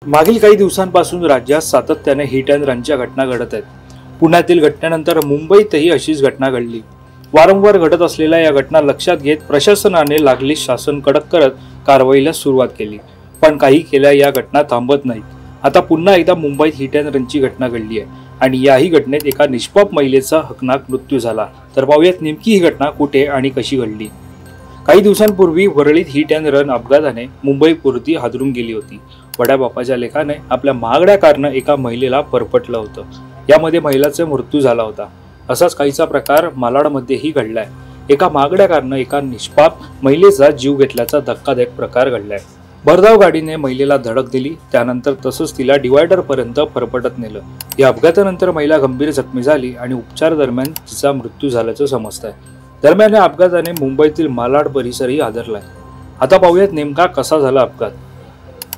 मागील काही दिवसांपासून राज्यात सातत्याने हिट अँड रनच्या घटना घडत आहेत. पुण्यातील घटनेनंतर मुंबईतही अशीच घटना घडली. वारंवार घडत असलेल्या या घटना लक्षात घेत प्रशासनाने लागलीच शासन कडक करत कारवाईला सुरुवात केली. पण काही केल्या या घटना थांबत नाहीत. आता पुन्हा एकदा मुंबईत हिट अँड रनची घटना घडली आहे आणि याही घटनेत एका निष्पाप महिलेचा हकनाक मृत्यू झाला. तर पाहूयात नेमकी ही घटना कुठे आणि कशी घडली. काही दिवसांपूर्वी वरळीत हिट अँड रन अपघाताने मुंबई पुरती हादरून गेली होती. वड्या बापाच्या लेखाने आपल्या महागड्या कारनं एका महिलेला परपटलं होतं. यामध्ये महिलेचा मृत्यू झाला होता. असाच काहीचा प्रकार मालाडमध्येही घडलाय. एका महागड्या कारनं एका निष्पाप महिलेचा जीव घेतल्याचा धक्कादायक प्रकार घडलाय. भरधाव गाडीने महिलेला धडक दिली, त्यानंतर तसंच तिला डिवायडर पर्यंत फरफटत नेलं. या अपघातानंतर महिला गंभीर जखमी झाली आणि उपचार दरम्यान तिचा मृत्यू झाल्याचं समजतंय. दरम्यान या अपघाताने मुंबईतील मालाड परिसरही हादरलाय. आता पाहूयात नेमका कसा झाला अपघात.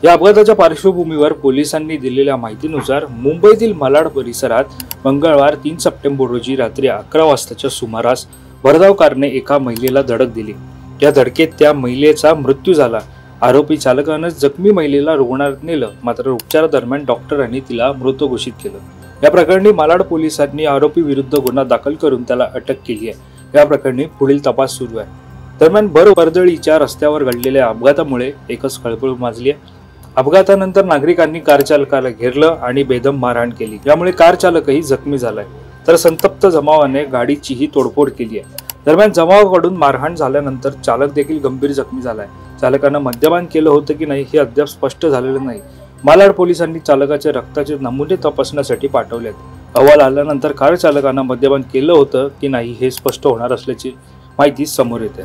या अपघाताच्या पार्श्वभूमीवर पोलिसांनी दिलेल्या माहितीनुसार मुंबईतील मालाड परिसरात मंगळवार 3 सप्टेंबर रोजी रात्री 11 वाजताच्या सुमारास भरधाव कारने एका महिलेला धडक दिली. या धडकेत त्या महिलेचा मृत्यू झाला. आरोपी चालकानं जखमी महिलेला रुग्णालयात नेलं, मात्र उपचारादरम्यान डॉक्टरांनी तिला मृत घोषित केलं. या प्रकरणी मालाड पोलिसांनी आरोपी विरुद्ध गुन्हा दाखल करून त्याला अटक केली आहे. या प्रकरणी पुढील तपास सुरू आहे. दरम्यान वर्दळीच्या रस्त्यावर घडलेल्या अपघातामुळे एकच खळबळ माजली आहे. अपघातानंतर नागरिकांनी कार चालकाला घेरलं आणि बेदम मारहाण केली. यामुळे कार चालकही जखमी झालाय, तर संतप्त जमावाने गाडीचीही तोडफोड केली आहे. दरम्यान जमावाकडून मारहाण झाल्यानंतर चालक देखील गंभीर जखमी झालाय. चालकानं मद्यपान केलं होतं की नाही हे अद्याप स्पष्ट झालेलं नाही. मालाड पोलिसांनी चालकाचे रक्ताचे नमुने तपासण्यासाठी पाठवलेत. अहवाल आल्यानंतर कार चालकानं मद्यपान केलं होतं की नाही हे स्पष्ट होणार असल्याची माहिती समोर येते.